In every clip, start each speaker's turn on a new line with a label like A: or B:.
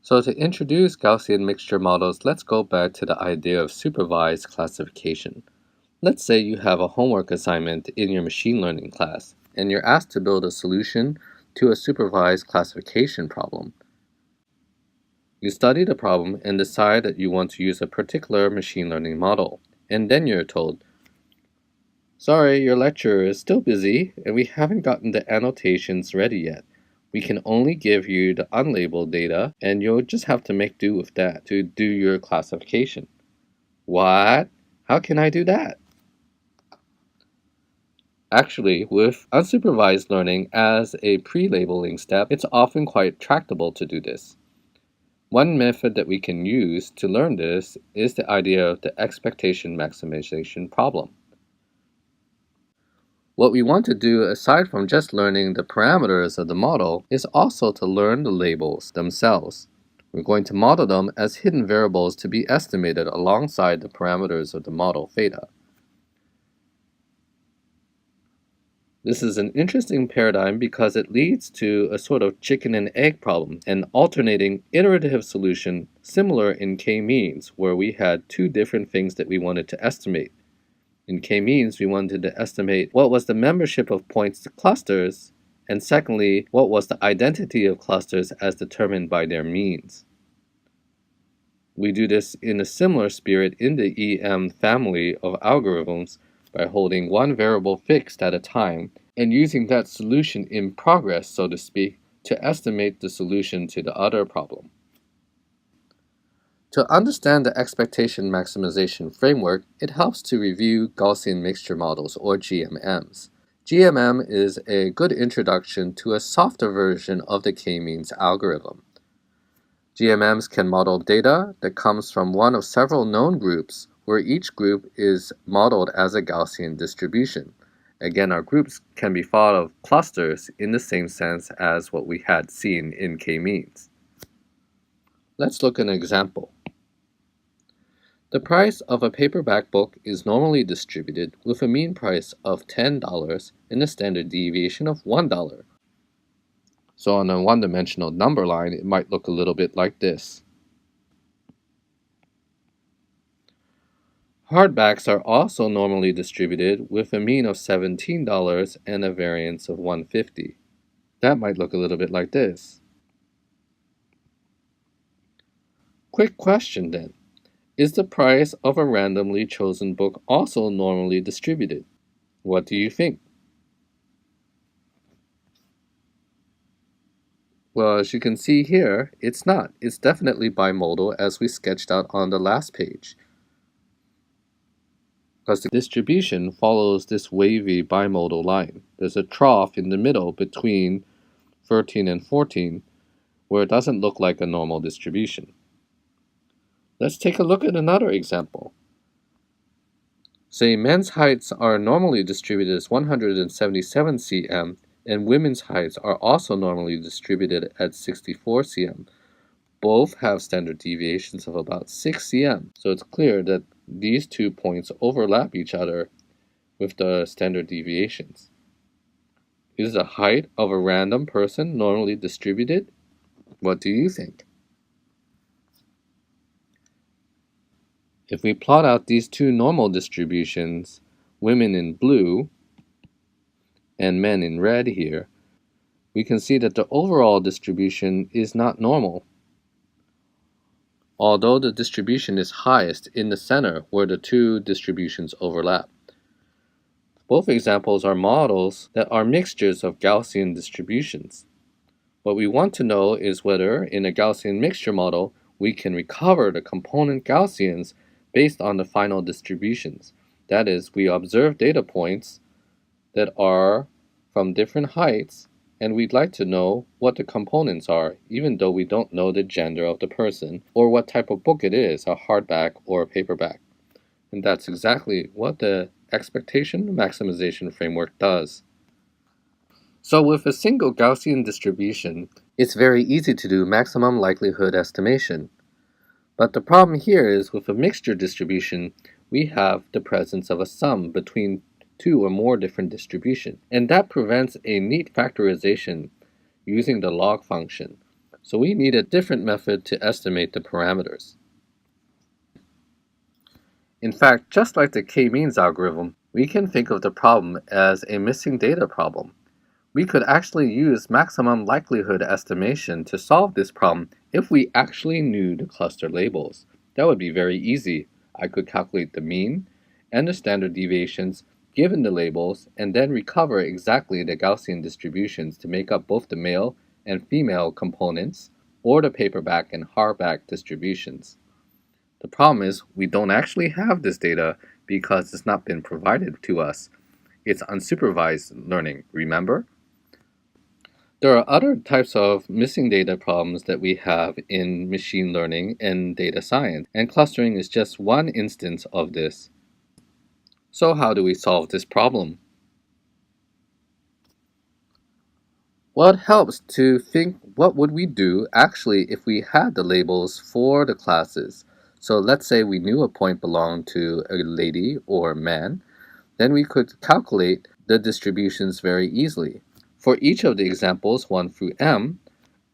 A: So to introduce Gaussian mixture models, let's go back to the idea of supervised classification. Let's say you have a homework assignment in your machine learning class, and you're asked to build a solution to a supervised classification problem. You study the problem and decide that you want to use a particular machine learning model, and then you're told, sorry, your lecturer is still busy, and we haven't gotten the annotations ready yet. We can only give you the unlabeled data, and you'll just have to make do with that to do your classification. What? How can I do that? Actually, with unsupervised learning as a pre-labeling step, it's often quite tractable to do this. One method that we can use to learn this is the idea of the expectation maximization problem. What we want to do, aside from just learning the parameters of the model, is also to learn the labels themselves. We're going to model them as hidden variables to be estimated alongside the parameters of the model theta. This is an interesting paradigm because it leads to a sort of chicken and egg problem, an alternating iterative solution similar in k-means, where we had two different things that we wanted to estimate. In k-means, we wanted to estimate what was the membership of points to clusters, and secondly, what was the identity of clusters as determined by their means. We do this in a similar spirit in the EM family of algorithms by holding one variable fixed at a time and using that solution in progress, so to speak, to estimate the solution to the other problem. To understand the expectation maximization framework, it helps to review Gaussian mixture models, or GMMs. GMM is a good introduction to a softer version of the k-means algorithm. GMMs can model data that comes from one of several known groups, where each group is modeled as a Gaussian distribution. Again, our groups can be thought of clusters in the same sense as what we had seen in k-means. Let's look at an example. The price of a paperback book is normally distributed with a mean price of $10 and a standard deviation of $1. So on a one-dimensional number line, it might look a little bit like this. Hardbacks are also normally distributed with a mean of $17 and a variance of $150. That might look a little bit like this. Quick question then. Is the price of a randomly chosen book also normally distributed? What do you think? Well, as you can see here, it's not. It's definitely bimodal as we sketched out on the last page, because the distribution follows this wavy bimodal line. There's a trough in the middle between 13 and 14 where it doesn't look like a normal distribution. Let's take a look at another example. Say men's heights are normally distributed as 177 cm and women's heights are also normally distributed at 64 cm. Both have standard deviations of about 6 cm, so it's clear that these 2 points overlap each other with the standard deviations. Is the height of a random person normally distributed? What do you think? If we plot out these two normal distributions, women in blue and men in red here, we can see that the overall distribution is not normal, although the distribution is highest in the center where the two distributions overlap. Both examples are models that are mixtures of Gaussian distributions. What we want to know is whether, in a Gaussian mixture model, we can recover the component Gaussians based on the final distributions. That is, we observe data points that are from different heights, and we'd like to know what the components are, even though we don't know the gender of the person or what type of book it is, a hardback or a paperback. And that's exactly what the expectation maximization framework does. So with a single Gaussian distribution, it's very easy to do maximum likelihood estimation. But the problem here is with a mixture distribution, we have the presence of a sum between two or more different distributions, and that prevents a neat factorization using the log function. So we need a different method to estimate the parameters. In fact, just like the k-means algorithm, we can think of the problem as a missing data problem. We could actually use maximum likelihood estimation to solve this problem if we actually knew the cluster labels. That would be very easy. I could calculate the mean and the standard deviations given the labels and then recover exactly the Gaussian distributions to make up both the male and female components or the paperback and hardback distributions. The problem is we don't actually have this data because it's not been provided to us. It's unsupervised learning, remember? There are other types of missing data problems that we have in machine learning and data science, and clustering is just one instance of this. So how do we solve this problem? Well, it helps to think what would we do actually if we had the labels for the classes. So let's say we knew a point belonged to a lady or a man, then we could calculate the distributions very easily. For each of the examples 1 through m,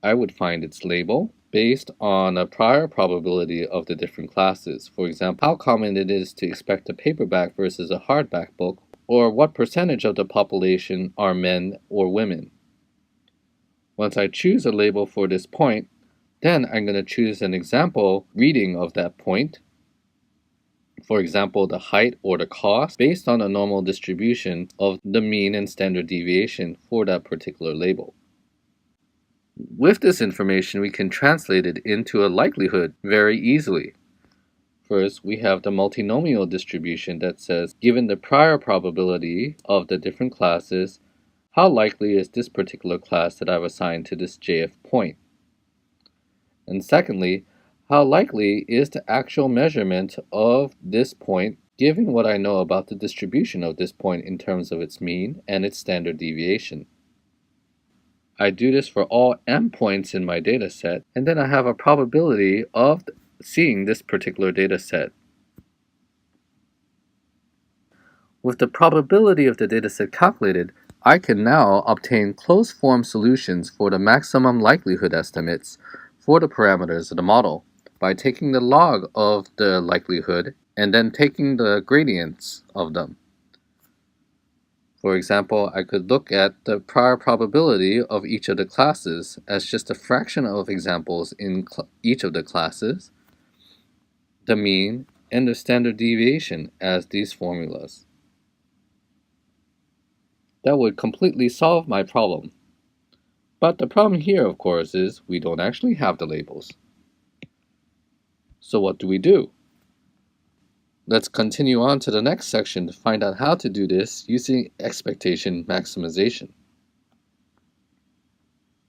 A: I would find its label based on a prior probability of the different classes. For example, how common it is to expect a paperback versus a hardback book, or what percentage of the population are men or women. Once I choose a label for this point, then I'm going to choose an example reading of that point. For example, the height or the cost based on a normal distribution of the mean and standard deviation for that particular label. With this information, we can translate it into a likelihood very easily. First, we have the multinomial distribution that says, given the prior probability of the different classes, how likely is this particular class that I've assigned to this JF point? And secondly, how likely is the actual measurement of this point given what I know about the distribution of this point in terms of its mean and its standard deviation? I do this for all m points in my data set, and then I have a probability of seeing this particular data set. With the probability of the dataset calculated, I can now obtain closed-form solutions for the maximum likelihood estimates for the parameters of the model by taking the log of the likelihood and then taking the gradients of them. For example, I could look at the prior probability of each of the classes as just a fraction of examples in each of the classes, the mean, and the standard deviation as these formulas. That would completely solve my problem. But the problem here, of course, is we don't actually have the labels. So what do we do? Let's continue on to the next section to find out how to do this using expectation maximization.